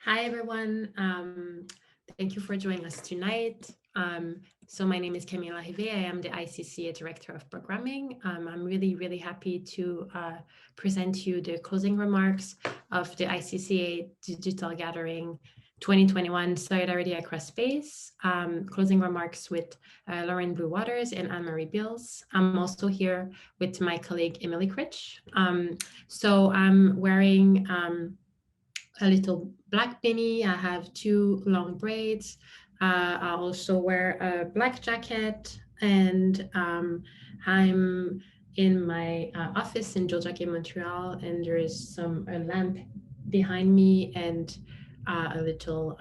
Hi, everyone. Thank you for joining us tonight. So my name is Camila Rive. I am the ICCA Director of Programming. I'm really happy to present to you the closing remarks of the ICCA Digital Gathering 2021 Solidarity Across Space, closing remarks with Aîné Blu Waters and Ann Marie Beals. I'm also here with my colleague, Emily Critch. So I'm wearing a little black beanie. I have two long braids. I also wear a black jacket, and I'm in my office in Jojake, Montreal, and there is a lamp behind me and a little,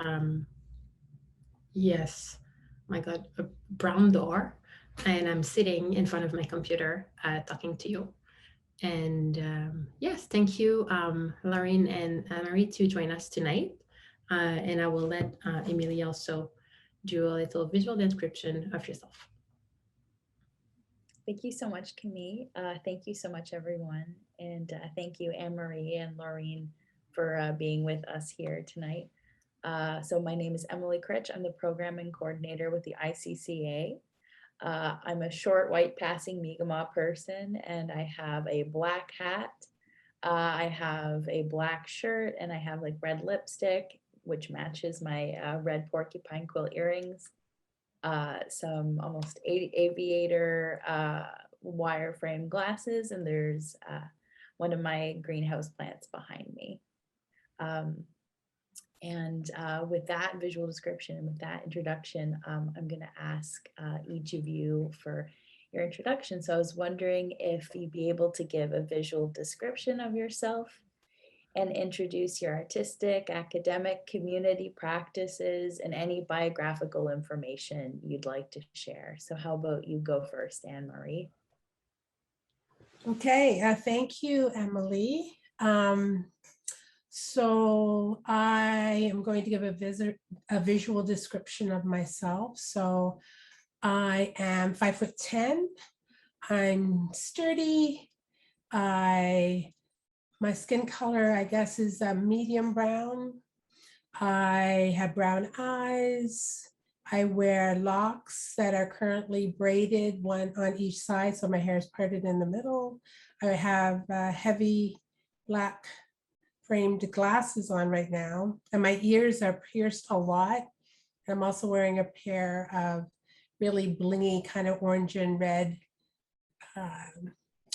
yes, my God, a brown door. And I'm sitting in front of my computer talking to you. And yes, thank you, Lauren and Ann Marie, to join us tonight. And I will let Emily also do a little visual description of yourself. Thank you so much, Camille. Thank you so much, everyone. And thank you, Anne Marie and Laureen, for being with us here tonight. So my name is Emily Critch. I'm the programming coordinator with the ICCA. I'm a short, white passing Mi'kmaq person, and I have a black hat. I have a black shirt, and I have like red lipstick, which matches my red porcupine quill earrings. Some almost aviator wireframe glasses, and there's one of my greenhouse plants behind me. With that visual description and with that introduction, I'm going to ask each of you for your introduction. So I was wondering if you'd be able to give a visual description of yourself and introduce your artistic, academic, community practices, and any biographical information you'd like to share. So how about you go first, Anne Marie? Okay, thank you, Emily. So I am going to give a visual description of myself. So I am 5'10". I'm sturdy. My skin color, I guess, is medium brown. I have brown eyes. I wear locks that are currently braided, one on each side, so my hair is parted in the middle. I have heavy black framed glasses on right now, and my ears are pierced a lot. I'm also wearing a pair of really blingy kind of orange and red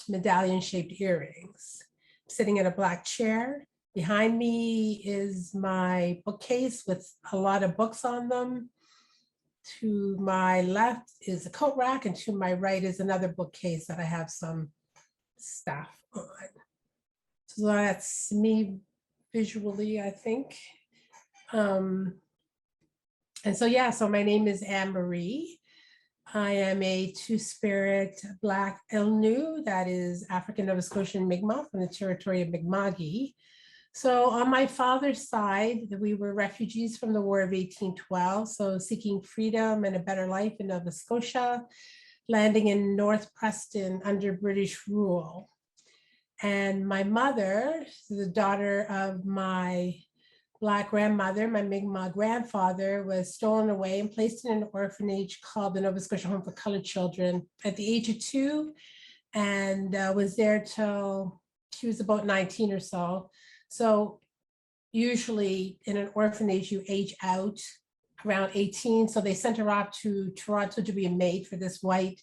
medallion-shaped earrings. I'm sitting in a black chair. Behind me is my bookcase with a lot of books on them. To my left is a coat rack, and to my right is another bookcase that I have some stuff on. So that's me visually, I think. And so, yeah, so my name is Ann Marie. I am a two-spirit Black Aîné, that is African Nova Scotian Mi'kmaq from the territory of Mi'kma'ki. So on my father's side, we were refugees from the War of 1812, so seeking freedom and a better life in Nova Scotia, landing in North Preston under British rule. And my mother, the daughter of my Black grandmother, my Mi'kmaq grandfather, was stolen away and placed in an orphanage called the Nova Scotia Home for Colored Children at the age of 2, and was there till she was about 19 or so. So usually in an orphanage, you age out around 18. So they sent her off to Toronto to be a maid for this white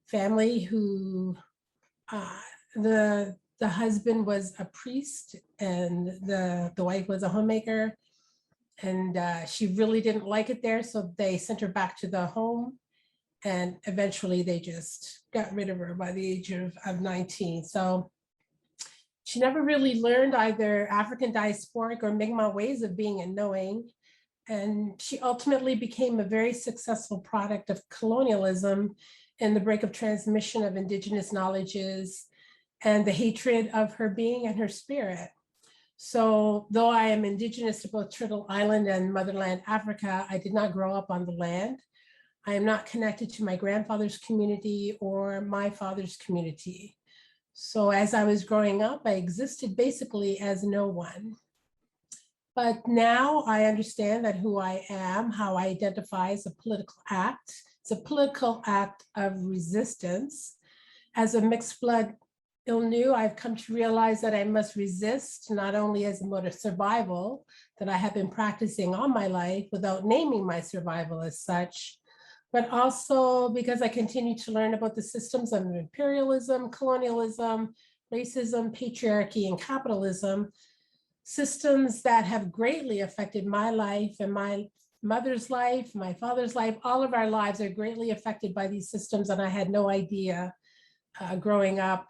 family who the husband was a priest and the wife was a homemaker. And she really didn't like it there. So they sent her back to the home. And eventually they just got rid of her by the age of 19. So she never really learned either African diasporic or Mi'kmaq ways of being and knowing. And she ultimately became a very successful product of colonialism and the break of transmission of Indigenous knowledges and the hatred of her being and her spirit. So though I am Indigenous to both Turtle Island and motherland Africa, I did not grow up on the land. I am not connected to my grandfather's community or my father's community. So as I was growing up, I existed basically as no one. But now I understand that who I am, how I identify is a political act. It's a political act of resistance. As a mixed blood Ilnu, I've come to realize that I must resist, not only as a mode of survival that I have been practicing all my life without naming my survival as such, but also because I continue to learn about the systems of imperialism, colonialism, racism, patriarchy, and capitalism, systems that have greatly affected my life and my mother's life, my father's life. All of our lives are greatly affected by these systems, and I had no idea growing up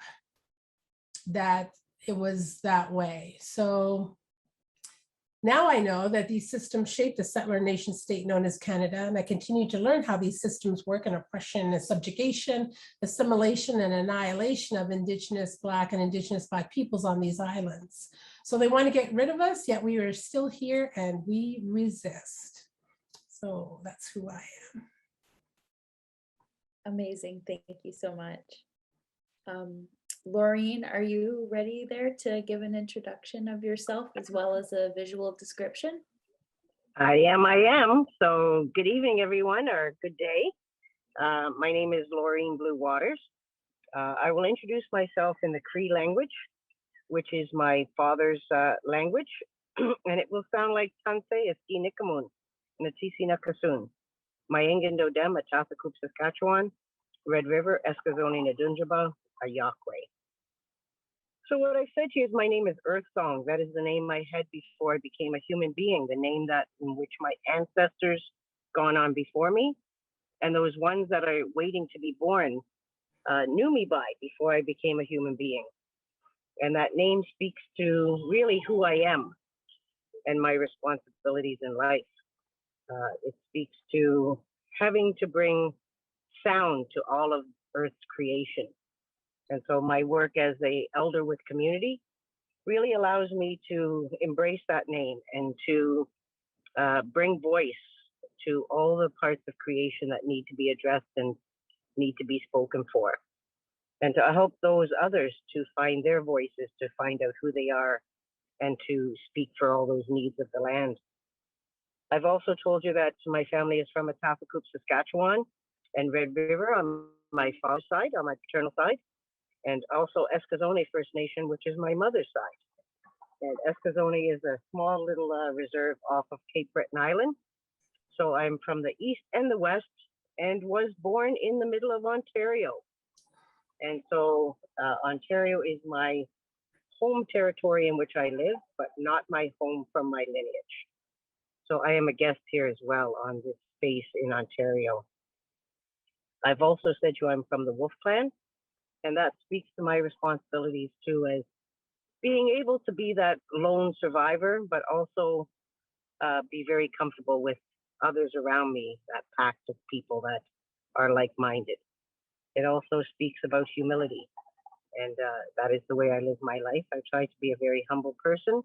that it was that way. So now I know that these systems shaped the settler nation state known as Canada, and I continue to learn how these systems work in oppression and subjugation, assimilation and annihilation of Indigenous, Black and Indigenous Black peoples on these islands. So they want to get rid of us, yet we are still here and we resist. So that's who I am. Amazing. Thank you so much. Laureen, are you ready there to give an introduction of yourself as well as a visual description? I am. So good evening, everyone, or good day. My name is Aîné Blu Waters. I will introduce myself in the Cree language, which is my father's language, and it will sound like Tanse Eski Nikamun, Natisi Nakasun, Mayengendo Dem, Atasakup, Saskatchewan, Red River, Eskazoni Nadunjaba, Ayakwe. So what I said to you is my name is Earth Song. That is the name I had before I became a human being, the name that in which my ancestors gone on before me, and those ones that are waiting to be born knew me by before I became a human being. And that name speaks to really who I am and my responsibilities in life. It speaks to having to bring sound to all of Earth's creation. And so my work as an elder with community really allows me to embrace that name and to bring voice to all the parts of creation that need to be addressed and need to be spoken for. And to help those others to find their voices, to find out who they are, and to speak for all those needs of the land. I've also told you that my family is from Atafakup, Saskatchewan, and Red River on my father's side, on my paternal side, and also Eskazoni First Nation, which is my mother's side. And Eskazoni is a small little reserve off of Cape Breton Island. So I'm from the east and the west and was born in the middle of Ontario. And so Ontario is my home territory in which I live, but not my home from my lineage. So I am a guest here as well on this space in Ontario. I've also said to you I'm from the Wolf Clan, and that speaks to my responsibilities too, as being able to be that lone survivor, but also be very comfortable with others around me, that pact of people that are like-minded. It also speaks about humility, and that is the way I live my life. I try to be a very humble person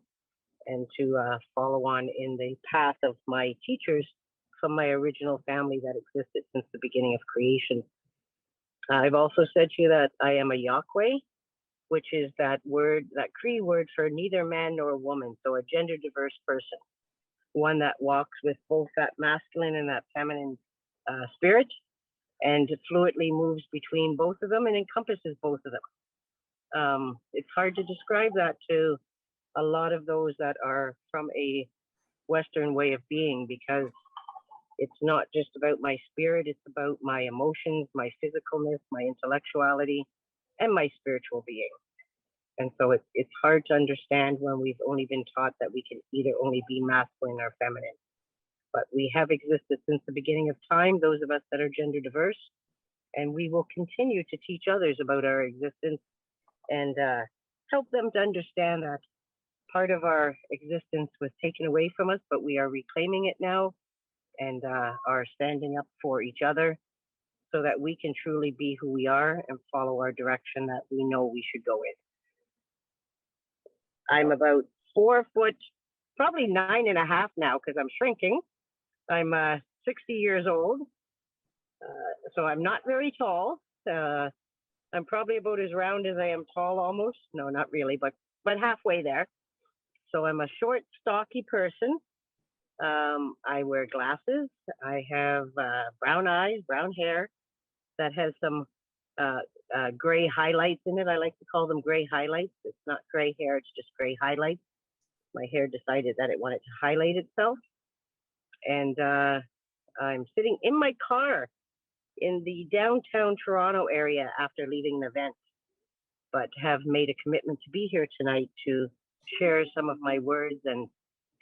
and to follow on in the path of my teachers from my original family that existed since the beginning of creation. I've also said to you that I am a Yahweh, which is that word, that Cree word for neither man nor woman, so a gender diverse person, one that walks with both that masculine and that feminine spirit, and fluidly moves between both of them and encompasses both of them. It's hard to describe that to a lot of those that are from a Western way of being, because it's not just about my spirit, it's about my emotions, my physicalness, my intellectuality, and my spiritual being. And so it's hard to understand when we've only been taught that we can either only be masculine or feminine. But we have existed since the beginning of time, those of us that are gender diverse, and we will continue to teach others about our existence and help them to understand that part of our existence was taken away from us, but we are reclaiming it now and are standing up for each other so that we can truly be who we are and follow our direction that we know we should go in. I'm about 4 foot, probably 9.5 now because I'm shrinking. I'm 60 years old, so I'm not very tall. I'm probably about as round as I am tall almost. No, not really, but halfway there. So I'm a short, stocky person. I wear glasses. I have brown eyes, brown hair that has some gray highlights in it. I like to call them gray highlights. It's not gray hair, it's just gray highlights. My hair decided that it wanted to highlight itself. And I'm sitting in my car in the downtown Toronto area after leaving an event, but have made a commitment to be here tonight to share some of my words and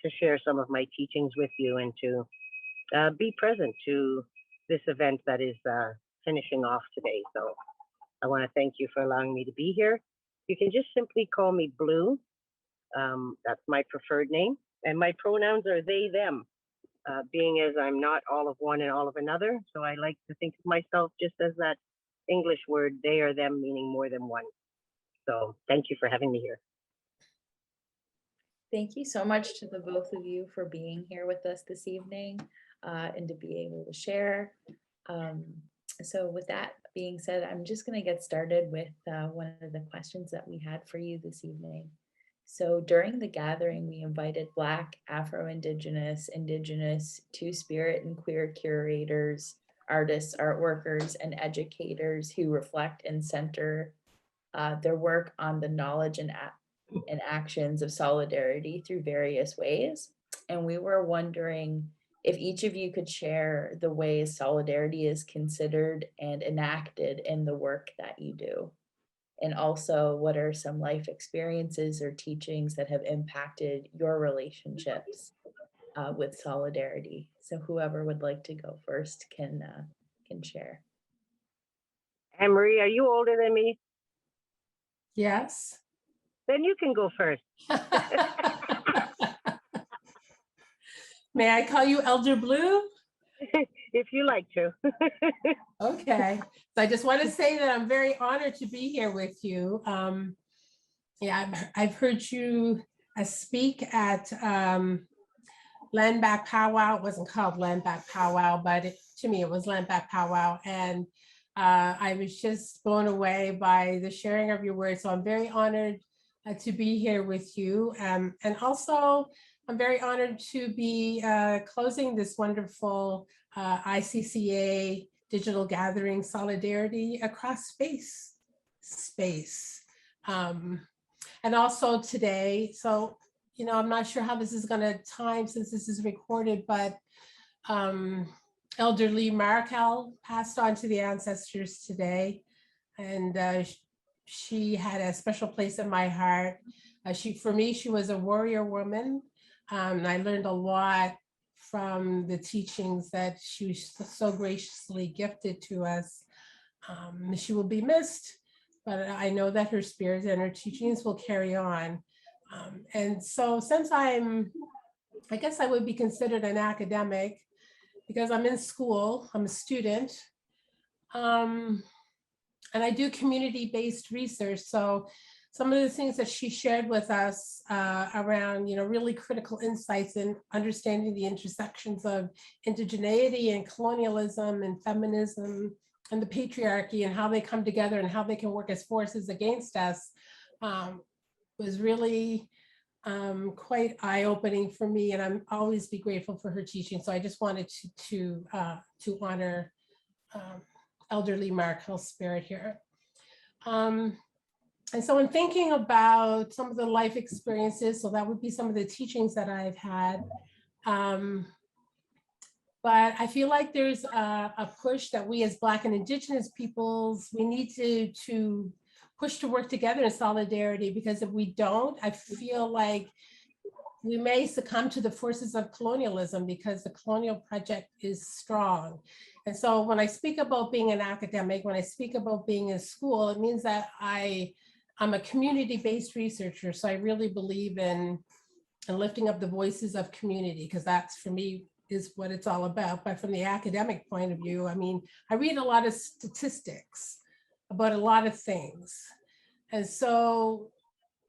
to share some of my teachings with you and to be present to this event that is finishing off today. So I want to thank you for allowing me to be here. You can just simply call me Blue. That's my preferred name. And my pronouns are they, them, being as I'm not all of one and all of another. So I like to think of myself just as that English word, they or them, meaning more than one. So thank you for having me here. Thank you so much to the both of you for being here with us this evening and to be able to share. So with that being said, I'm just going to get started with one of the questions that we had for you this evening. So during the gathering, we invited Black, Afro-Indigenous, Indigenous, Two-Spirit, and queer curators, artists, art workers, and educators who reflect and center their work on the knowledge and actions of solidarity through various ways. And we were wondering if each of you could share the ways solidarity is considered and enacted in the work that you do. And also, what are some life experiences or teachings that have impacted your relationships with solidarity? So whoever would like to go first can share. Ann Marie, are you older than me? Yes. Then you can go first. May I call you Elder Blue? If you like to. Okay. So I just want to say that I'm very honored to be here with you. I've heard you speak at Land Back Powwow. It wasn't called Land Back Powwow, but to me it was Land Back Powwow. And I was just blown away by the sharing of your words. So I'm very honored to be here with you. And also, I'm very honored to be closing this wonderful ICCA digital gathering, Solidarity Across Space. And also today, so, you know, I'm not sure how this is gonna time since this is recorded, but Elder Lee Markel passed on to the ancestors today. And she had a special place in my heart. For me, she was a warrior woman. I learned a lot from the teachings that she so graciously gifted to us. She will be missed, but I know that her spirit and her teachings will carry on. And so since I guess I would be considered an academic because I'm in school, I'm a student. And I do community-based research. So some of the things that she shared with us around, you know, really critical insights in understanding the intersections of indigeneity and colonialism and feminism and the patriarchy and how they come together and how they can work as forces against us was really quite eye-opening for me. And I'm always be grateful for her teaching. So I just wanted to honor Elderly Markel's spirit here. And so I'm thinking about some of the life experiences, so that would be some of the teachings that I've had. But I feel like there's a push that we as Black and Indigenous peoples, we need to push to work together in solidarity, because if we don't, I feel like we may succumb to the forces of colonialism because the colonial project is strong. And so when I speak about being an academic, when I speak about being in school, it means that I'm a community-based researcher. So I really believe in lifting up the voices of community, because that's, for me, is what it's all about. But from the academic point of view, I mean, I read a lot of statistics about a lot of things. And so,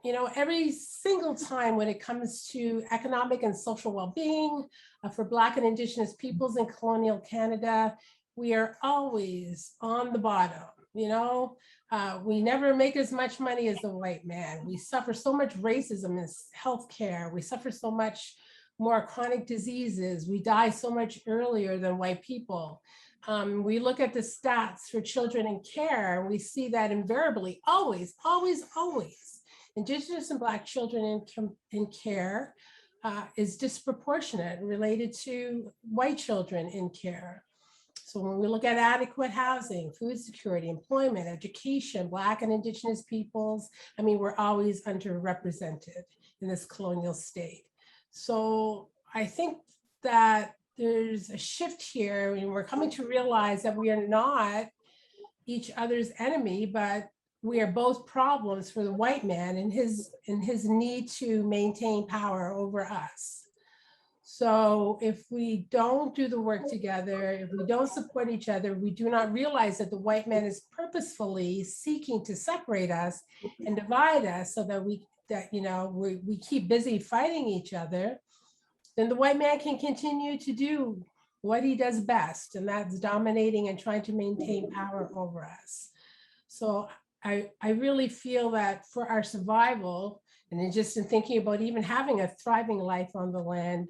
you know, every single time when it comes to economic and social well-being for Black and Indigenous peoples in colonial Canada, we are always on the bottom. We never make as much money as the white man. We suffer so much racism in healthcare. We suffer so much more chronic diseases. We die so much earlier than white people. We look at the stats for children in care, and we see that invariably, always, Indigenous and Black children in care is disproportionate related to white children in care. So when we look at adequate housing, food security, employment, education, Black and Indigenous peoples, we're always underrepresented in this colonial state. So I think that there's a shift here, and we're coming to realize that we are not each other's enemy, but we are both problems for the white man in his need to maintain power over us. So if we don't do the work together, if we don't support each other, we do not realize that the white man is purposefully seeking to separate us and divide us so that we keep busy fighting each other, then the white man can continue to do what he does best, and that's dominating and trying to maintain power over us. So I really feel that for our survival, and then just in thinking about even having a thriving life on the land,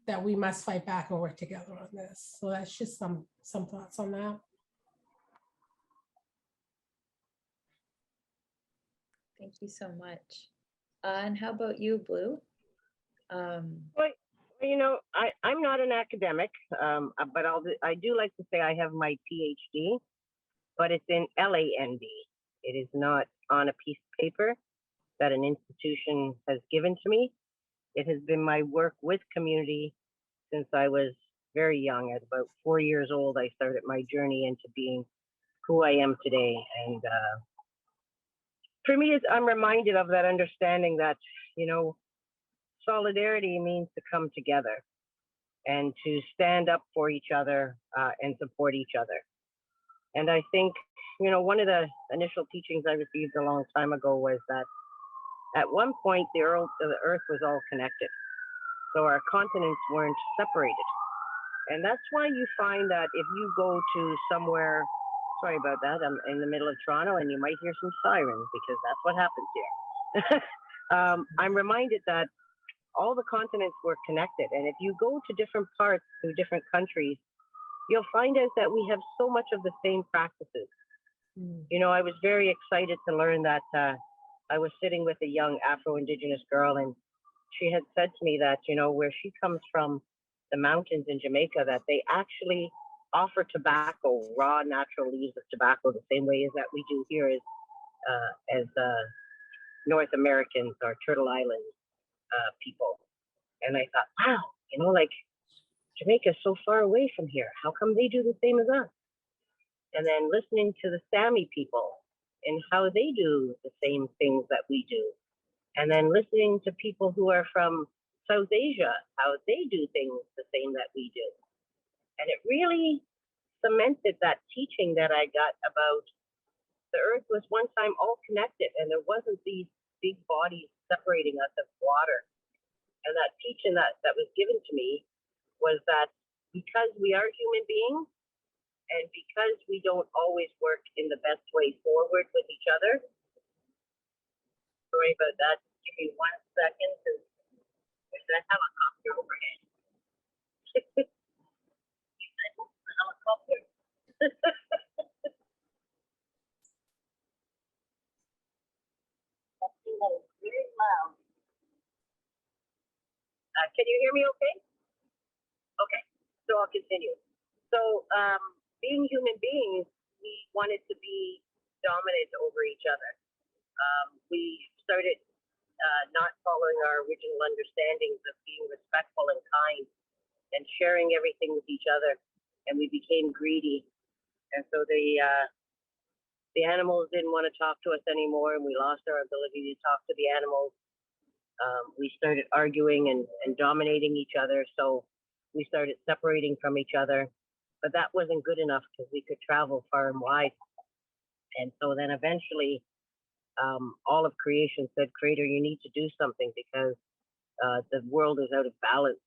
that we must fight back and work together on this. So that's just some thoughts on that. Thank you so much. And how about you, Blue? Well, I'm not an academic, but I do like to say I have my PhD, but it's in LAND. It is not on a piece of paper that an institution has given to me. It has been my work with community since I was very young. At about 4 years old, I started my journey into being who I am today. And for me, I'm reminded of that understanding that, solidarity means to come together and to stand up for each other and support each other. And I think, one of the initial teachings I received a long time ago was that at one point, the earth was all connected. So our continents weren't separated. And that's why you find that if you go to somewhere, sorry about that, I'm in the middle of Toronto and you might hear some sirens because that's what happens here. I'm reminded that all the continents were connected. And if you go to different parts, to different countries, you'll find out that we have so much of the same practices. I was very excited to learn that I was sitting with a young Afro-Indigenous girl, and she had said to me that, where she comes from, the mountains in Jamaica, that they actually offer tobacco, raw natural leaves of tobacco, the same way as that we do here as North Americans or Turtle Island people. And I thought, wow, Jamaica is so far away from here. How come they do the same as us? And then listening to the Sami people and how they do the same things that we do. And then listening to people who are from South Asia, how they do things the same that we do. And it really cemented that teaching that I got about the earth was one time all connected and there wasn't these big bodies separating us of water. And that teaching that was given to me was that because we are human beings and because we don't always work in the best way forward with each other. Sorry about that. Give me 1 second because there's a helicopter overhead. The helicopter. That's very loud. Can you hear me okay? Okay, so I'll continue. So being human beings, we wanted to be dominant over each other. We started not following our original understandings of being respectful and kind and sharing everything with each other, and we became greedy. And so the animals didn't want to talk to us anymore, and we lost our ability to talk to the animals. We started arguing and dominating each other, so we started separating from each other. But that wasn't good enough because we could travel far and wide. And so then eventually, all of creation said, Creator, you need to do something because the world is out of balance.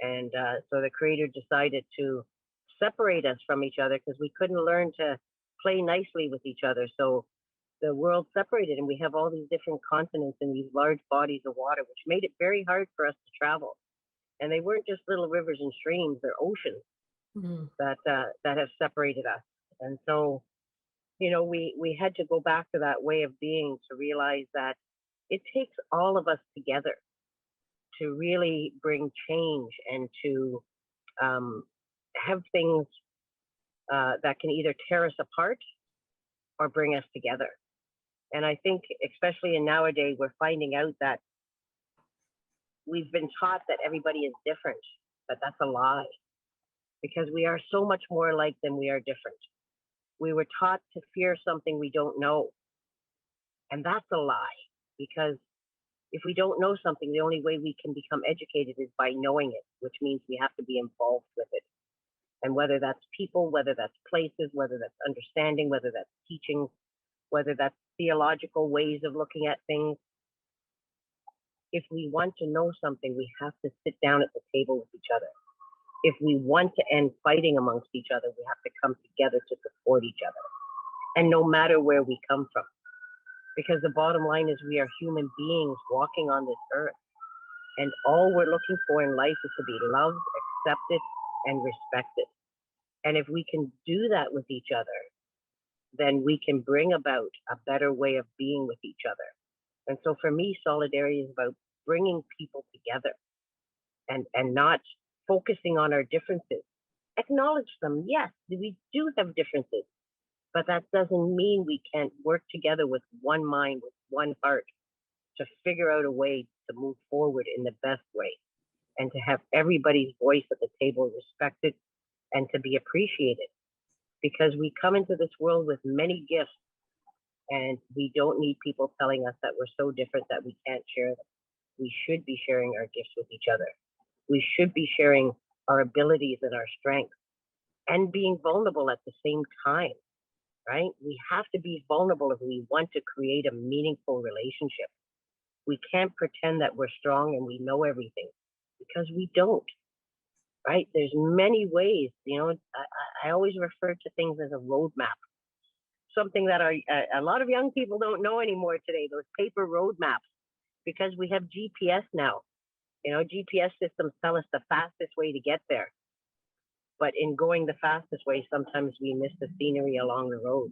And so the Creator decided to separate us from each other because we couldn't learn to play nicely with each other. So the world separated, and we have all these different continents and these large bodies of water, which made it very hard for us to travel. And they weren't just little rivers and streams; they're oceans that have separated us. And so, you know, we had to go back to that way of being to realize that it takes all of us together to really bring change and to have things that can either tear us apart or bring us together. And I think, especially in nowadays, we're finding out that we've been taught that everybody is different, but that's a lie, because we are so much more alike than we are different. We were taught to fear something we don't know. And that's a lie, because if we don't know something, the only way we can become educated is by knowing it, which means we have to be involved with it. And whether that's people, whether that's places, whether that's understanding, whether that's teaching, whether that's theological ways of looking at things, if we want to know something, we have to sit down at the table with each other. If we want to end fighting amongst each other, we have to come together to support each other. And no matter where we come from, because the bottom line is we are human beings walking on this earth. And all we're looking for in life is to be loved, accepted, and respected. And if we can do that with each other, then we can bring about a better way of being with each other. And so for me, solidarity is about bringing people together and not focusing on our differences. Acknowledge them. Yes, we do have differences, but that doesn't mean we can't work together with one mind, with one heart, to figure out a way to move forward in the best way and to have everybody's voice at the table respected and to be appreciated. Because we come into this world with many gifts, and we don't need people telling us that we're so different that we can't share them. We should be sharing our gifts with each other. We should be sharing our abilities and our strengths and being vulnerable at the same time, right? We have to be vulnerable if we want to create a meaningful relationship. We can't pretend that we're strong and we know everything, because we don't, right? There's many ways, you know, I always refer to things as a roadmap. Something that a lot of young people don't know anymore today, those paper roadmaps, because we have GPS now. You know, GPS systems tell us the fastest way to get there. But in going the fastest way, sometimes we miss the scenery along the road.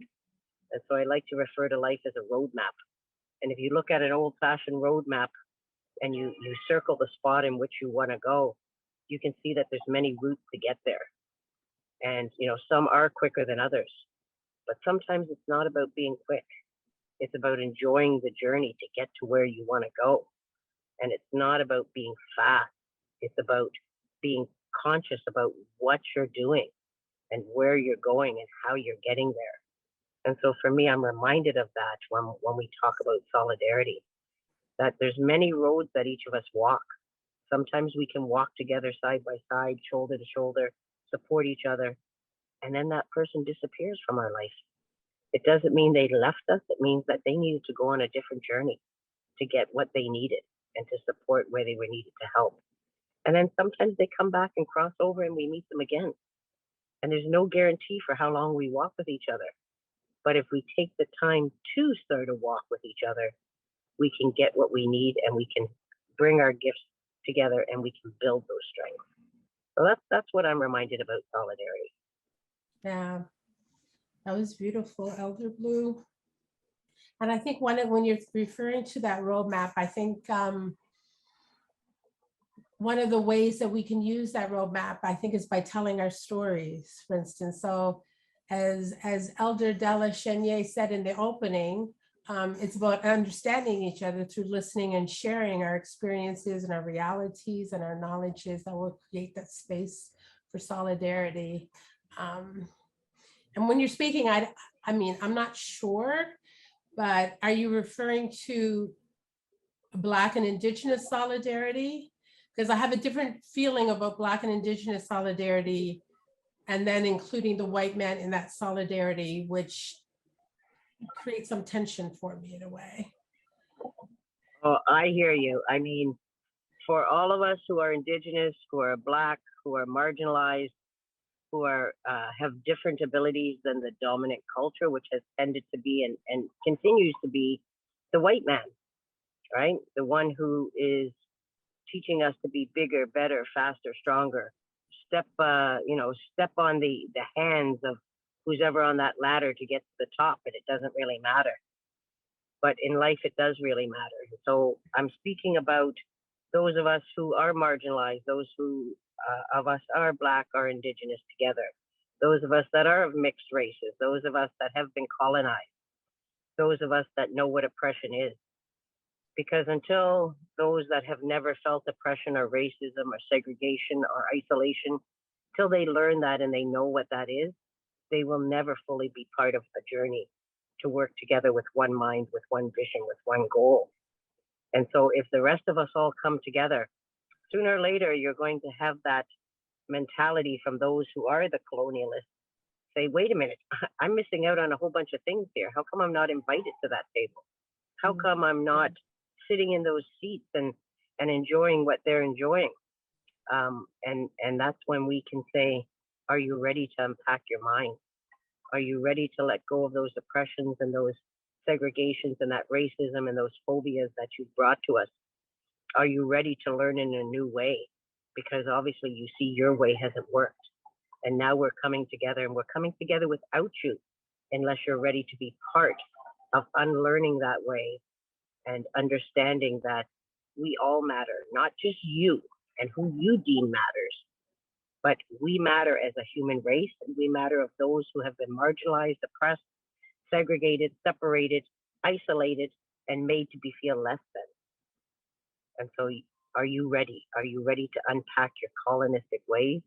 And so I like to refer to life as a roadmap. And if you look at an old-fashioned roadmap and you circle the spot in which you want to go, you can see that there's many routes to get there. And, you know, some are quicker than others. But sometimes it's not about being quick. It's about enjoying the journey to get to where you want to go. And it's not about being fast. It's about being conscious about what you're doing and where you're going and how you're getting there. And so for me, I'm reminded of that when we talk about solidarity, that there's many roads that each of us walk. Sometimes we can walk together side by side, shoulder to shoulder, support each other, and then that person disappears from our life. It doesn't mean they left us. It means that they needed to go on a different journey to get what they needed and to support where they were needed to help. And then sometimes they come back and cross over and we meet them again. And there's no guarantee for how long we walk with each other. But if we take the time to start a walk with each other, we can get what we need and we can bring our gifts together and we can build those strengths. So that's what I'm reminded about solidarity. Yeah, that was beautiful, Elder Blue. And I think when you're referring to that roadmap, I think one of the ways that we can use that roadmap, I think, is by telling our stories, for instance. So as Elder Della Chenier said in the opening, it's about understanding each other through listening and sharing our experiences and our realities and our knowledges that will create that space for solidarity. And when you're speaking, I mean, I'm not sure, but are you referring to Black and Indigenous solidarity? Because I have a different feeling about Black and Indigenous solidarity, and then including the white man in that solidarity, which creates some tension for me in a way. Oh, I hear you. I mean, for all of us who are Indigenous, who are Black, who are marginalized, who are have different abilities than the dominant culture, which has tended to be and continues to be the white man, right? The one who is teaching us to be bigger, better, faster, stronger. Step on the hands of who's ever on that ladder to get to the top, and it doesn't really matter. But in life, it does really matter. So I'm speaking about those of us who are marginalized, those who of us are Black or Indigenous together, those of us that are of mixed races, those of us that have been colonized, those of us that know what oppression is. Because until those that have never felt oppression or racism or segregation or isolation, till they learn that and they know what that is, they will never fully be part of a journey to work together with one mind, with one vision, with one goal. And so if the rest of us all come together, sooner or later, you're going to have that mentality from those who are the colonialists say, wait a minute, I'm missing out on a whole bunch of things here. How come I'm not invited to that table? How come I'm not sitting in those seats and enjoying what they're enjoying? And that's when we can say, are you ready to unpack your mind? Are you ready to let go of those oppressions and those segregations and that racism and those phobias that you've brought to us? Are you ready to learn in a new way? Because obviously you see your way hasn't worked. And now we're coming together, and we're coming together without you, unless you're ready to be part of unlearning that way and understanding that we all matter, not just you and who you deem matters, but we matter as a human race, and we matter of those who have been marginalized, oppressed, segregated, separated, isolated, and made to be feel less than. And so are you ready? Are you ready to unpack your colonistic ways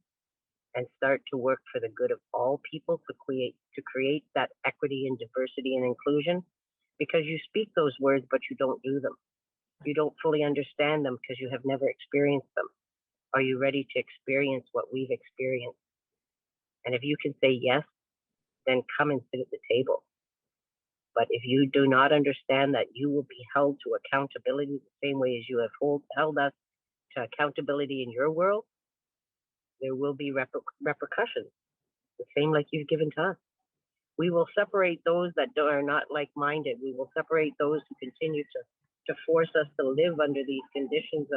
and start to work for the good of all people to create that equity and diversity and inclusion? Because you speak those words, but you don't do them. You don't fully understand them because you have never experienced them. Are you ready to experience what we've experienced? And if you can say yes, then come and sit at the table. But if you do not understand that you will be held to accountability the same way as you have held us to accountability in your world, there will be repercussions, the same like you've given to us. We will separate those that are not like-minded. We will separate those who continue to force us to live under these conditions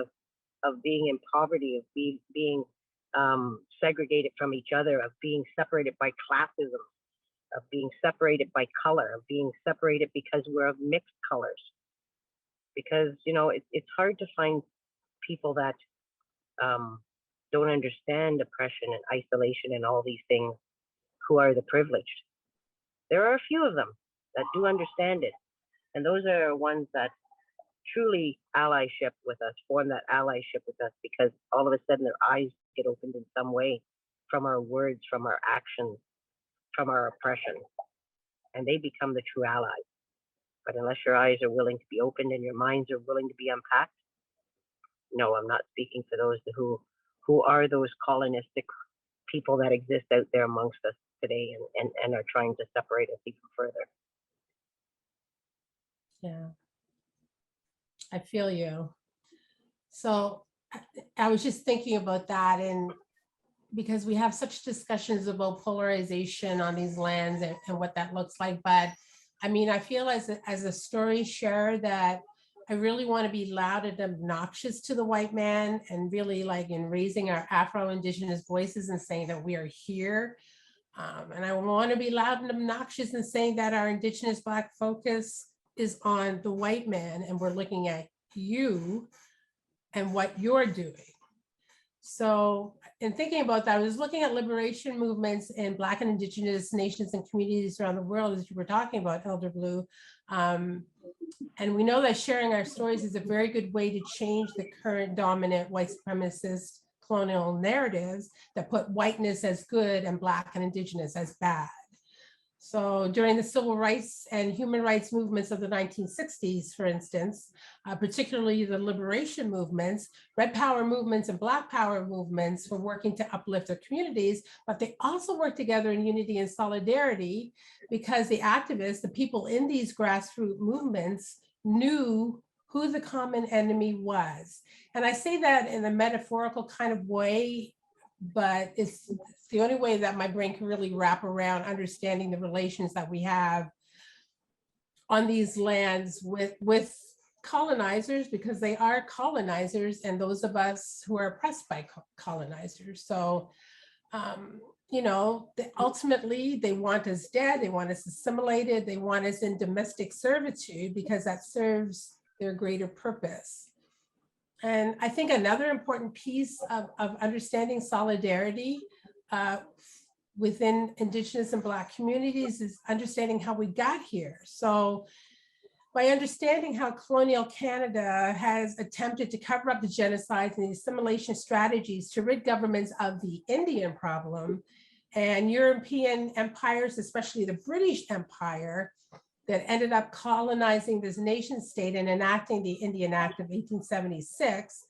of being in poverty, of being segregated from each other, of being separated by classism, of being separated by color, of being separated because we're of mixed colors. Because, it's hard to find people that don't understand oppression and isolation and all these things who are the privileged. There are a few of them that do understand it. And those are ones that truly allyship with us, form that allyship with us, because all of a sudden their eyes get opened in some way from our words, from our actions, from our oppression, and they become the true allies. But unless your eyes are willing to be opened and your minds are willing to be unpacked, no, I'm not speaking for those who are those colonistic people that exist out there amongst us today and are trying to separate us even further. Yeah, I feel you. So I was just thinking about that, and because we have such discussions about polarization on these lands and what that looks like. But I mean, I feel as a story sharer that I really want to be loud and obnoxious to the white man, and really in raising our Afro-Indigenous voices and saying that we are here. And I want to be loud and obnoxious in saying that our Indigenous Black focus is on the white man, and we're looking at you and what you're doing. So in thinking about that, I was looking at liberation movements in Black and Indigenous nations and communities around the world, as you were talking about, Elder Blue. And we know that sharing our stories is a very good way to change the current dominant white supremacist colonial narratives that put whiteness as good and Black and Indigenous as bad. So during the civil rights and human rights movements of the 1960s, for instance, particularly the liberation movements, Red Power movements and Black Power movements were working to uplift their communities, but they also worked together in unity and solidarity because the activists, the people in these grassroots movements, knew who the common enemy was. And I say that in a metaphorical kind of way but it's the only way that my brain can really wrap around understanding the relations that we have on these lands with colonizers, because they are colonizers, and those of us who are oppressed by colonizers. So, you know, ultimately they want us dead, they want us assimilated, they want us in domestic servitude because that serves their greater purpose. And I think another important piece of understanding solidarity within Indigenous and Black communities is understanding how we got here. So by understanding how colonial Canada has attempted to cover up the genocides and the assimilation strategies to rid governments of the Indian problem, and European empires, especially the British Empire, that ended up colonizing this nation state and enacting the Indian Act of 1876,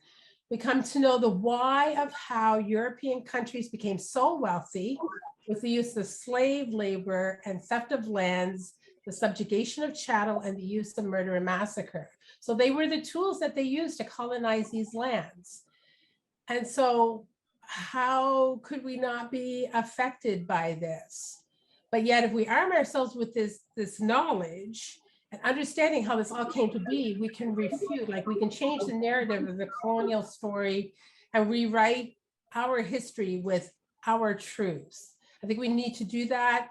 we come to know the why of how European countries became so wealthy with the use of slave labor and theft of lands, the subjugation of chattel, and the use of murder and massacre. So they were the tools that they used to colonize these lands. And so how could we not be affected by this? But yet, if we arm ourselves with this knowledge and understanding how this all came to be, we can refute, like we can change the narrative of the colonial story and rewrite our history with our truths. I think we need to do that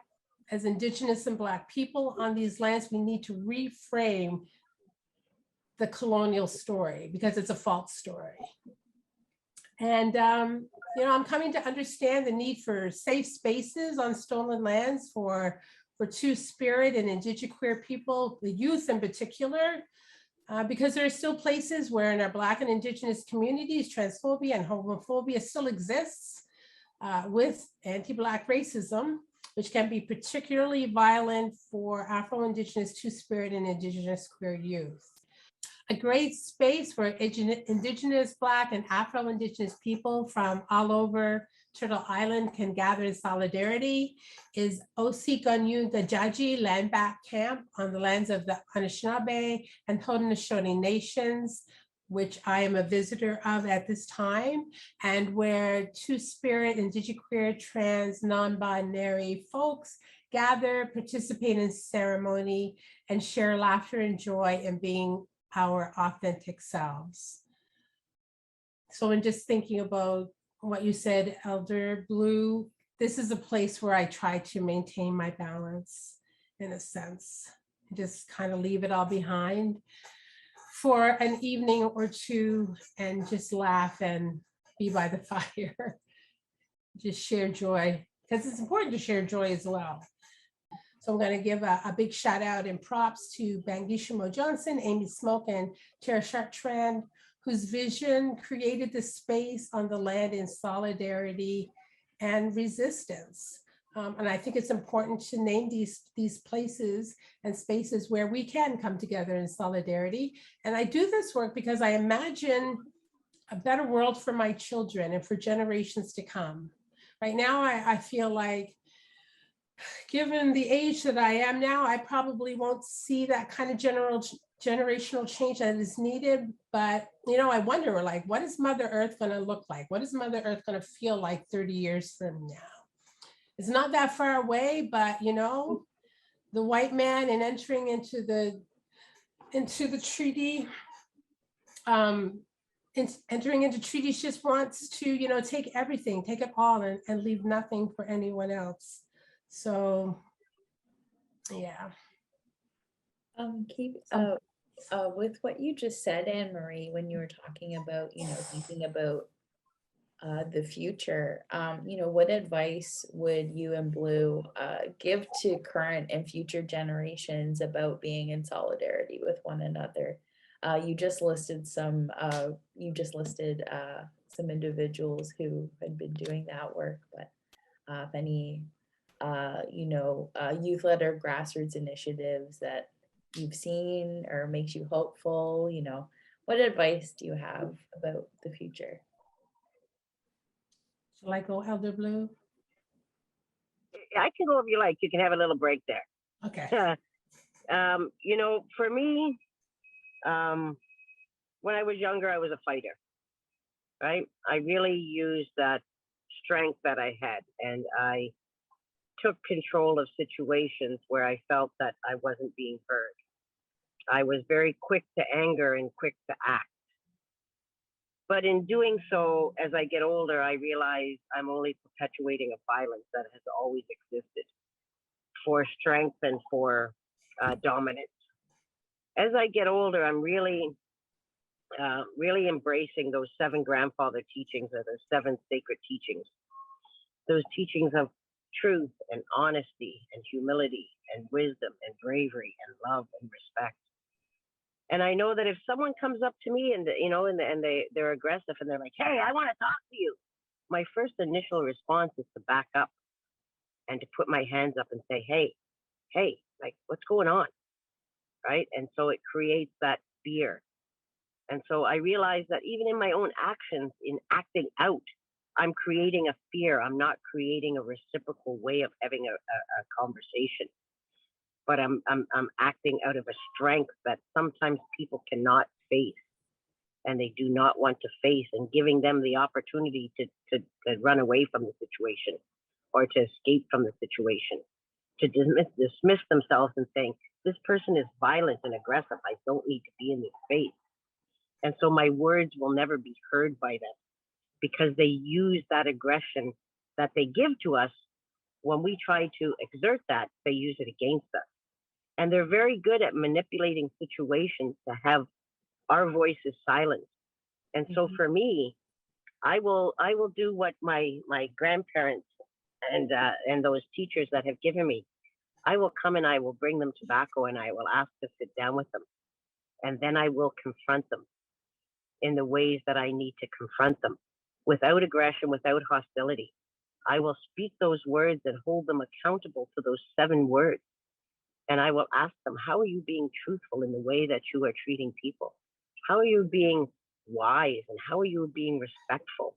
as Indigenous and Black people on these lands. We need to reframe the colonial story because it's a false story. And, you know, I'm coming to understand the need for safe spaces on stolen lands for Two-Spirit and Indigenous queer people, the youth in particular, because there are still places where in our Black and Indigenous communities, transphobia and homophobia still exists with anti-Black racism, which can be particularly violent for Afro-Indigenous, Two-Spirit, and Indigenous queer youth. A great space where Indigenous, Black, and Afro-Indigenous people from all over Turtle Island can gather in solidarity is Osigunyu Gajaji Land Back Camp on the lands of the Anishinaabe and Haudenosaunee nations, which I am a visitor of at this time, and where Two-Spirit, Indigenous, queer, trans, non-binary folks gather, participate in ceremony, and share laughter and joy in being our authentic selves. So in just thinking about what you said, Elder Blue, this is a place where I try to maintain my balance in a sense, just kind of leave it all behind for an evening or two and just laugh and be by the fire, just share joy, because it's important to share joy as well. So I'm going to give a big shout out and props to Bangishimo Johnson, Amy Smoke, and Tara Chartrand, whose vision created the space on the land in solidarity and resistance. And I think it's important to name these places and spaces where we can come together in solidarity. And I do this work because I imagine a better world for my children and for generations to come. Right now, I feel like, given the age that I am now, I probably won't see that kind of generational change that is needed. But, you know, I wonder, like, what is Mother Earth going to look like? What is Mother Earth going to feel like 30 years from now? It's not that far away, but, you know, the white man and entering into the treaty, entering into treaties just wants to, you know, take everything, take it all and leave nothing for anyone else. So, yeah. With what you just said, Anne Marie, when you were talking about, you know, thinking about the future, you know, what advice would you and Blue give to current and future generations about being in solidarity with one another? You just listed some individuals who had been doing that work, but if any you know, youth-led or grassroots initiatives that you've seen or makes you hopeful, you know, what advice do you have about the future? Shall I go, Elder Blue? I can go if you like. You can have a little break there. Okay. You know, for me, when I was younger, I was a fighter, right? I really used that strength that I had, and I took control of situations where I felt that I wasn't being heard. I was very quick to anger and quick to act. But in doing so, as I get older, I realize I'm only perpetuating a violence that has always existed for strength and for dominance. As I get older, I'm really embracing those 7 grandfather teachings, or those 7 sacred teachings. Those teachings of truth and honesty and humility and wisdom and bravery and love and respect. And I know that if someone comes up to me and they're aggressive and they're like, "Hey, I want to talk to you," my first initial response is to back up and to put my hands up and say, hey, like, what's going on? Right? And so it creates that fear. And so I realize that even in my own actions, in acting out, I'm creating a fear. I'm not creating a reciprocal way of having a conversation, but I'm acting out of a strength that sometimes people cannot face, and they do not want to face, and giving them the opportunity to run away from the situation or to escape from the situation, to dismiss themselves and saying, this person is violent and aggressive. I don't need to be in this space. And so my words will never be heard by them, because they use that aggression that they give to us. When we try to exert that, they use it against us. And they're very good at manipulating situations to have our voices silenced. And so for me, I will do what my grandparents and those teachers that have given me. I will come and I will bring them tobacco, and I will ask to sit down with them. And then I will confront them in the ways that I need to confront them, without aggression, without hostility. I will speak those words and hold them accountable to those 7 words. And I will ask them, how are you being truthful in the way that you are treating people? How are you being wise, and how are you being respectful?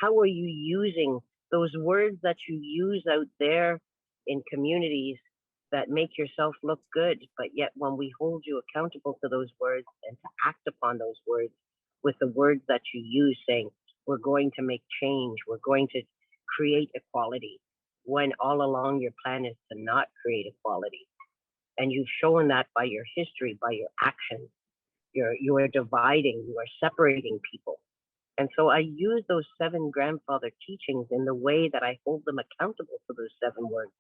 How are you using those words that you use out there in communities that make yourself look good, but yet when we hold you accountable to those words and to act upon those words with the words that you use, saying, we're going to make change, we're going to create equality, when all along your plan is to not create equality. And you've shown that by your history, by your actions. You are dividing, you are separating people. And so I use those 7 grandfather teachings in the way that I hold them accountable for those 7 words.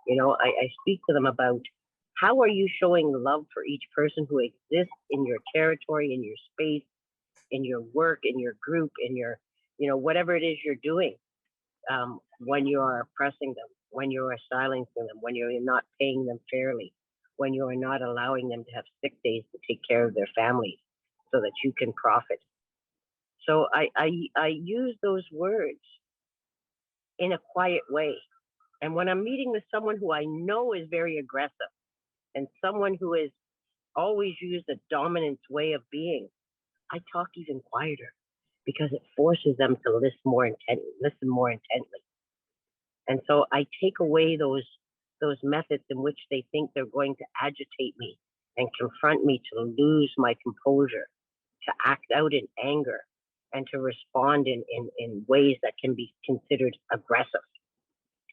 You know, I speak to them about, how are you showing love for each person who exists in your territory, in your space, in your work, in your group, in your, whatever it is you're doing, when you are oppressing them, when you are silencing them, when you're not paying them fairly, when you are not allowing them to have sick days to take care of their families so that you can profit. So I use those words in a quiet way. And when I'm meeting with someone who I know is very aggressive, and someone who has always used a dominance way of being, I talk even quieter, because it forces them to listen more intently. And so I take away those methods in which they think they're going to agitate me and confront me, to lose my composure, to act out in anger, and to respond in ways that can be considered aggressive.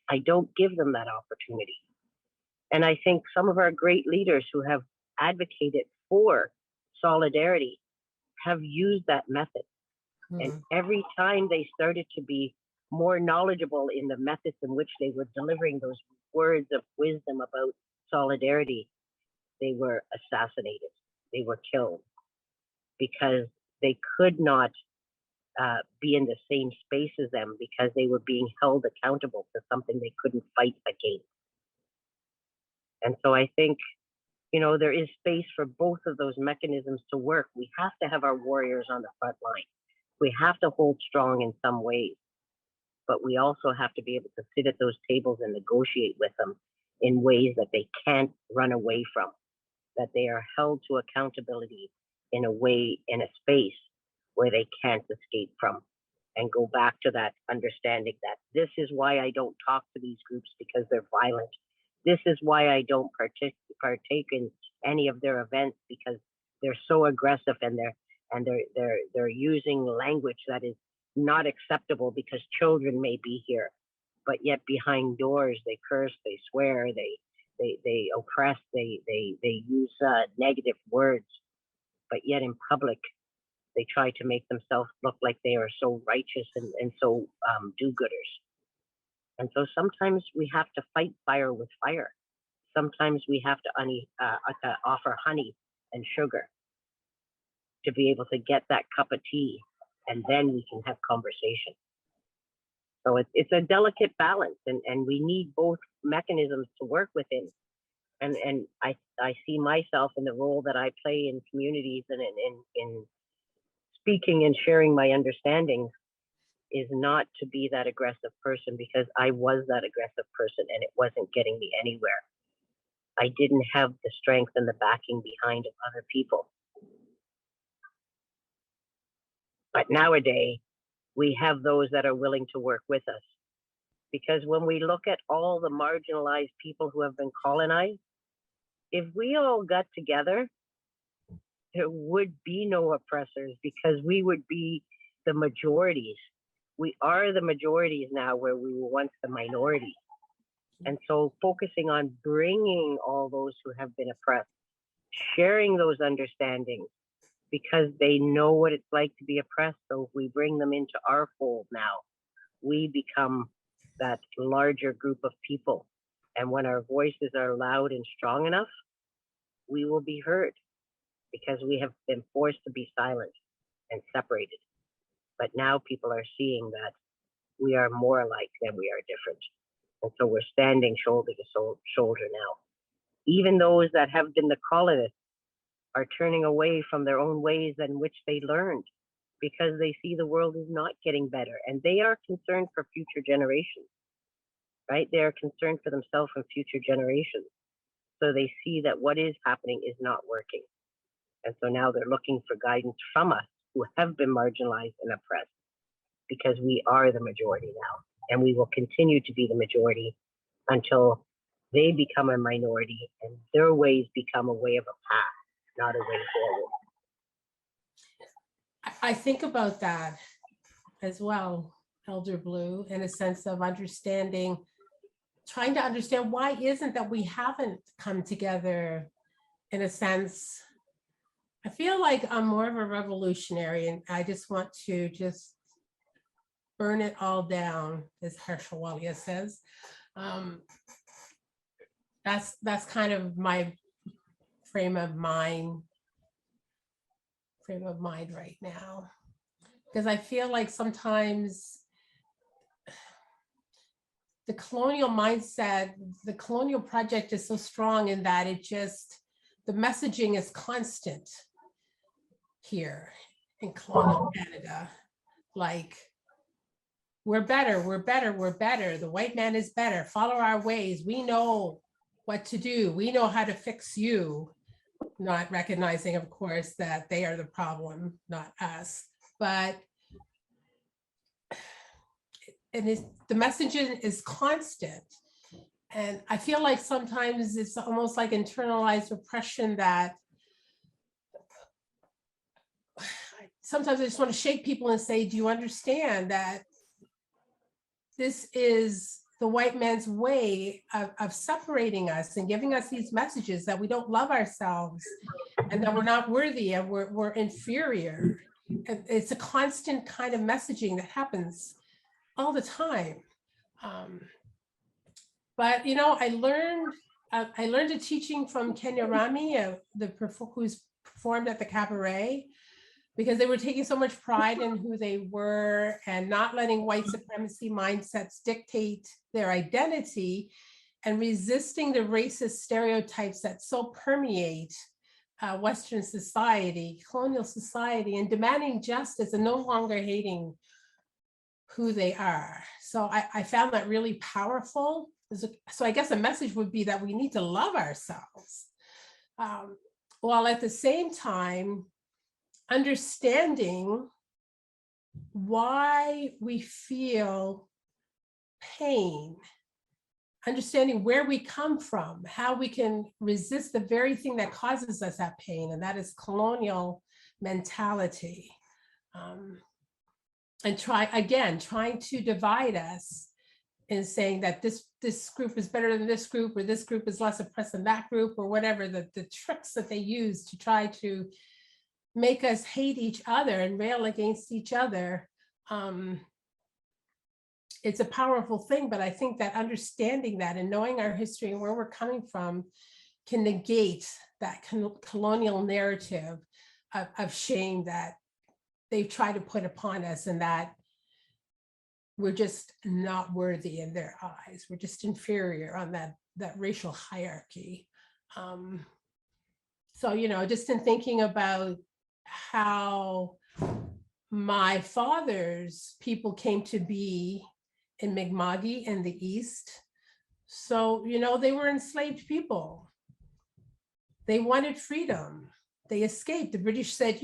I don't give them that opportunity. And I think some of our great leaders who have advocated for solidarity have used that method. And every time they started to be more knowledgeable in the methods in which they were delivering those words of wisdom about solidarity, they were assassinated. They were killed, because they could not be in the same space as them, because they were being held accountable to something they couldn't fight against. And so I think, there is space for both of those mechanisms to work. We have to have our warriors on the front line. We have to hold strong in some ways, but we also have to be able to sit at those tables and negotiate with them in ways that they can't run away from, that they are held to accountability in a way, in a space where they can't escape from, and go back to that understanding that this is why I don't talk to these groups, because they're violent. This is why I don't partake in any of their events, because they're so aggressive, and they're using language that is not acceptable because children may be here, but yet behind doors they curse, they swear, they oppress, they use negative words, but yet in public they try to make themselves look like they are so righteous and so do-gooders. And so sometimes we have to fight fire with fire. Sometimes we have to offer honey and sugar to be able to get that cup of tea, and then we can have conversation. So it's a delicate balance, and we need both mechanisms to work within. And I see myself in the role that I play in communities and in speaking and sharing my understandings is not to be that aggressive person, because I was that aggressive person and it wasn't getting me anywhere. I didn't have the strength and the backing behind of other people. But nowadays, we have those that are willing to work with us. Because when we look at all the marginalized people who have been colonized, if we all got together, there would be no oppressors, because we would be the majorities. We are the majorities now where we were once the minority. And so focusing on bringing all those who have been oppressed, sharing those understandings, because they know what it's like to be oppressed. So if we bring them into our fold now, we become that larger group of people. And when our voices are loud and strong enough, we will be heard, because we have been forced to be silent and separated. But now people are seeing that we are more alike than we are different. And so we're standing shoulder to shoulder now. Even those that have been the colonists are turning away from their own ways in which they learned, because they see the world is not getting better, and they are concerned for future generations, right? They are concerned for themselves and future generations. So they see that what is happening is not working. And so now they're looking for guidance from us who have been marginalized and oppressed, because we are the majority now, and we will continue to be the majority until they become a minority and their ways become a way of a path, not a way forward. I think about that as well, Elder Blue, in a sense of understanding, trying to understand why isn't that we haven't come together in a sense. I feel like I'm more of a revolutionary, and I just want to just burn it all down, as Hershwalia says. That's kind of my frame of mind right now, because I feel like sometimes the colonial mindset, the colonial project is so strong in that the messaging is constant here in colonial Canada. Like, we're better, we're better, we're better. The white man is better. Follow our ways. We know what to do. We know how to fix you. Not recognizing, of course, that they are the problem, not us. But the messaging is constant. And I feel like sometimes it's almost like internalized oppression that sometimes I just want to shake people and say, do you understand that this is the white man's way of separating us and giving us these messages that we don't love ourselves and that we're not worthy and we're inferior. It's a constant kind of messaging that happens all the time. But you know, I learned a teaching from Kenya Rami, who's performed at the cabaret, because they were taking so much pride in who they were and not letting white supremacy mindsets dictate their identity, and resisting the racist stereotypes that so permeate Western society, colonial society, and demanding justice and no longer hating who they are. So I found that really powerful. So I guess the message would be that we need to love ourselves, while at the same time understanding why we feel pain, understanding where we come from, how we can resist the very thing that causes us that pain, and that is colonial mentality. trying to divide us and saying that this group is better than this group, or this group is less oppressed than that group, or whatever, the tricks that they use to try to make us hate each other and rail against each other. It's a powerful thing, but I think that understanding that and knowing our history and where we're coming from can negate that colonial narrative of shame that they've tried to put upon us, and that we're just not worthy in their eyes. We're just inferior on that racial hierarchy. So, just in thinking about how my father's people came to be in Mi'kma'ki in the East. So, they were enslaved people. They wanted freedom. They escaped. The British said,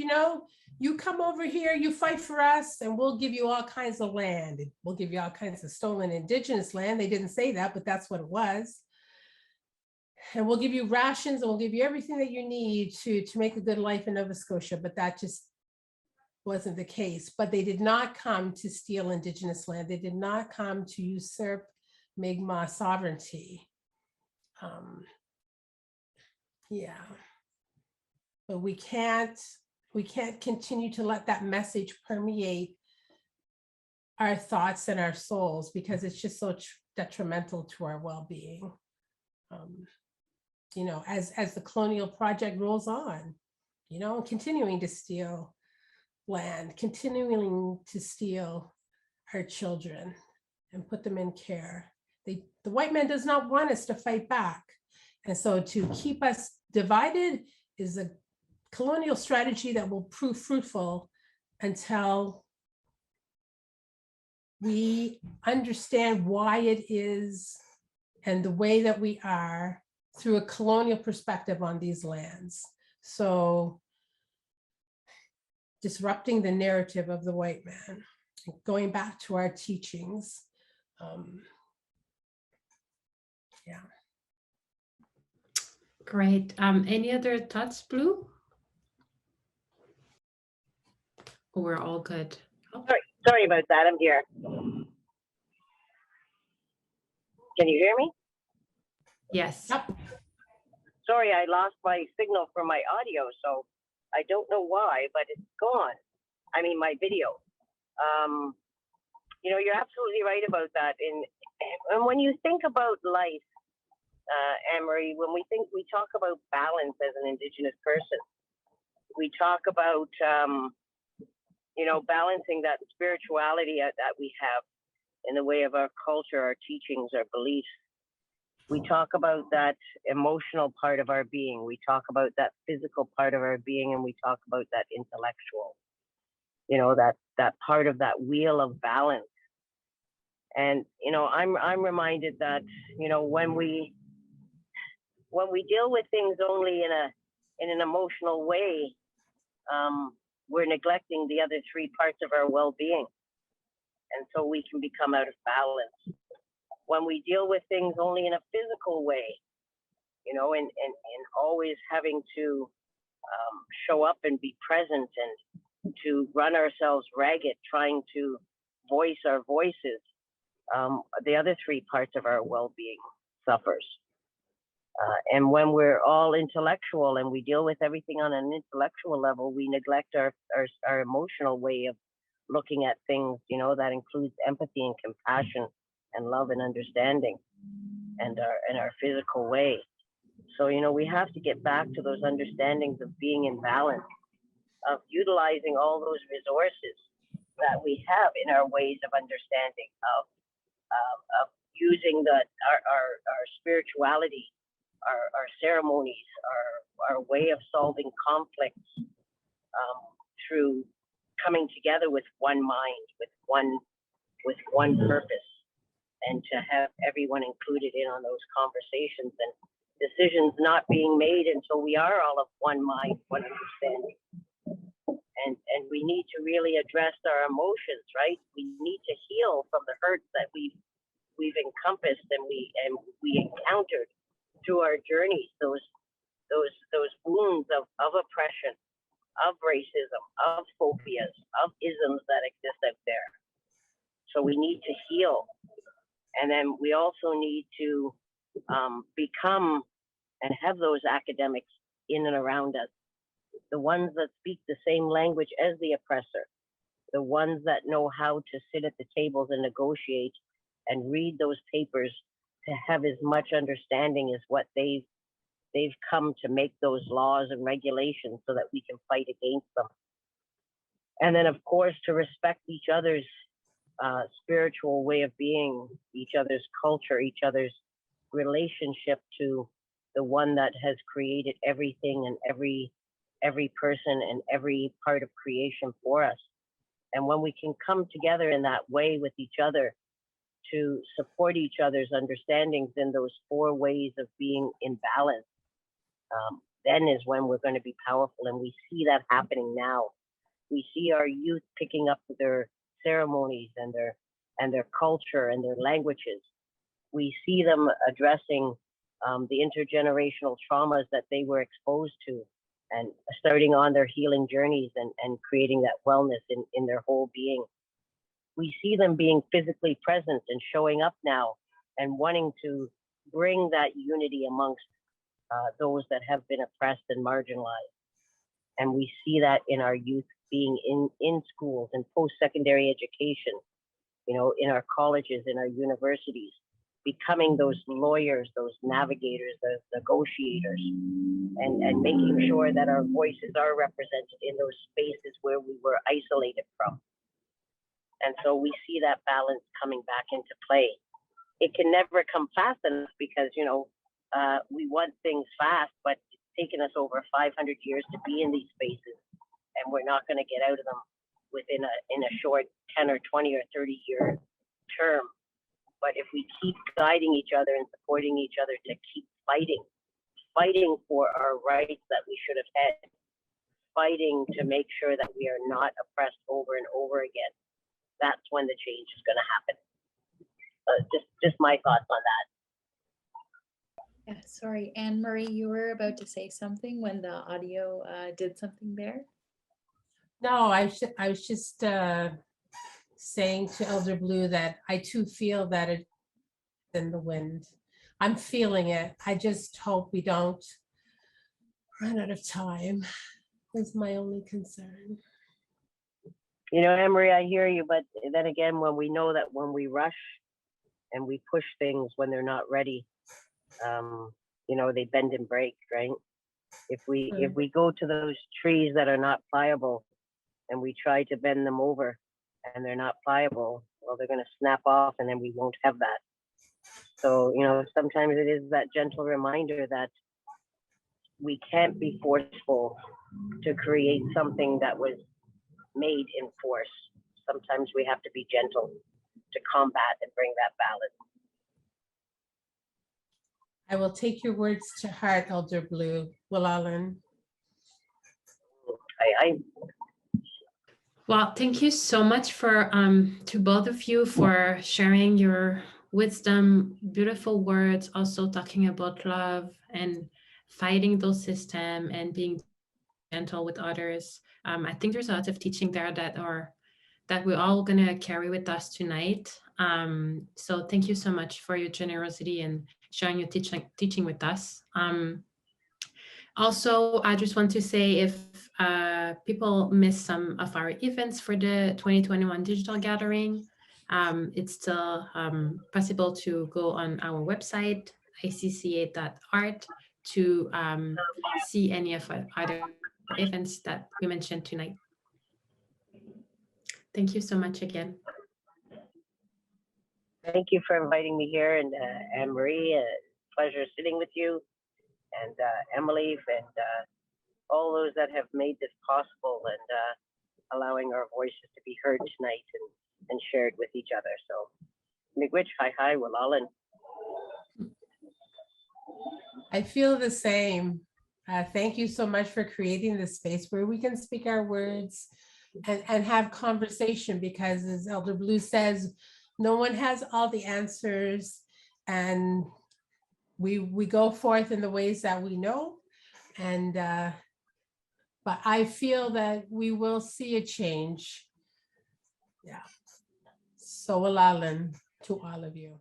you come over here, you fight for us, and we'll give you all kinds of land. We'll give you all kinds of stolen indigenous land. They didn't say that, but that's what it was. And we'll give you rations, and we'll give you everything that you need to make a good life in Nova Scotia. But that just wasn't the case. But they did not come to steal indigenous land. They did not come to usurp Mi'kmaq sovereignty. Yeah. But we can't continue to let that message permeate our thoughts and our souls, because it's just so detrimental to our well-being. As the colonial project rolls on, continuing to steal land, continuing to steal our children and put them in care. The white man does not want us to fight back. And so to keep us divided is a colonial strategy that will prove fruitful until we understand why it is and the way that we are through a colonial perspective on these lands. So disrupting the narrative of the white man, going back to our teachings. Yeah. Great. Any other thoughts, Blue? Oh, we're all good. Oh. Sorry about that. I'm here. Can you hear me? Yes. Yep. Sorry, I lost my signal from my audio, so I don't know why, but it's gone. I mean, my video. You're absolutely right about that. And when you think about life, Ann Marie, when we talk about balance as an Indigenous person, we talk about, balancing that spirituality that we have in the way of our culture, our teachings, our beliefs. We talk about that emotional part of our being. We talk about that physical part of our being, and we talk about that intellectual, that part of that wheel of balance. And, I'm reminded that, when we deal with things only in an emotional way, we're neglecting the other three parts of our well-being. And so we can become out of balance. When we deal with things only in a physical way, and always having to show up and be present and to run ourselves ragged, trying to voice our voices, the other three parts of our well-being suffers. And when we're all intellectual and we deal with everything on an intellectual level, we neglect our emotional way of looking at things, that includes empathy and compassion and love and understanding and our physical way. So, we have to get back to those understandings of being in balance, of utilizing all those resources that we have in our ways of understanding, of using our spirituality, our ceremonies, our way of solving conflicts through coming together with one mind, with one purpose, and to have everyone included in on those conversations and decisions not being made until we are all of one mind, one understanding. And we need to really address our emotions, right? We need to heal from the hurts that we've encompassed and we encountered through our journeys, those wounds of oppression, of racism, of phobias, of isms that exist out there. So we need to heal. And then we also need to become and have those academics in and around us, the ones that speak the same language as the oppressor, the ones that know how to sit at the tables and negotiate and read those papers to have as much understanding as what they've come to make those laws and regulations so that we can fight against them. And then, of course, to respect each other's spiritual way of being, each other's culture, each other's relationship to the one that has created everything and every person and every part of creation for us. And when we can come together in that way with each other to support each other's understandings in those 4 ways of being in balance, then is when we're going to be powerful. And we see that happening now. We see our youth picking up their ceremonies and their culture and their languages. We see them addressing the intergenerational traumas that they were exposed to and starting on their healing journeys and creating that wellness in their whole being. We see them being physically present and showing up now and wanting to bring that unity amongst those that have been oppressed and marginalized. And we see that in our youth being in schools and post-secondary education, in our colleges, in our universities, becoming those lawyers, those navigators, those negotiators, and making sure that our voices are represented in those spaces where we were isolated from. And so we see that balance coming back into play. It can never come fast enough because, we want things fast, but it's taken us over 500 years to be in these spaces, and we're not going to get out of them within a short 10 or 20 or 30 year term. But if we keep guiding each other and supporting each other to keep fighting for our rights that we should have had, fighting to make sure that we are not oppressed over and over again, that's when the change is going to happen. Just my thoughts on that. Yeah, sorry, Anne Marie, you were about to say something when the audio did something there. No, I was just saying to Elder Blue that I too feel that it's in the wind. I'm feeling it. I just hope we don't run out of time. Is my only concern. Anne Marie, I hear you, but then again, when we know that when we rush and we push things when they're not ready, they bend and break, right? If we go to those trees that are not pliable and we try to bend them over and they're not pliable, well, they're going to snap off and then we won't have that. So, sometimes it is that gentle reminder that we can't be forceful to create something that was made in force. Sometimes we have to be gentle to combat and bring that balance. I will take your words to heart, Elder Blue. Willallen. Well, thank you so much for to both of you for sharing your wisdom, beautiful words, also talking about love and fighting those systems and being gentle with others. I think there's a lot of teaching there that we're all gonna carry with us tonight. So thank you so much for your generosity and sharing your teaching with us. Also, I just want to say if people miss some of our events for the 2021 digital gathering, it's still possible to go on our website, icca.art, to see any of our other events that we mentioned tonight. Thank you so much again. Thank you for inviting me here, and Anne Marie, pleasure sitting with you, and Emily, and all those that have made this possible and allowing our voices to be heard tonight and shared with each other. So, miigwech, hi, Willallen. I feel the same. Thank you so much for creating this space where we can speak our words and have conversation, because as Elder Blue says, no one has all the answers, and we go forth in the ways that we know, and but I feel that we will see a change. Yeah. So Alalan to all of you.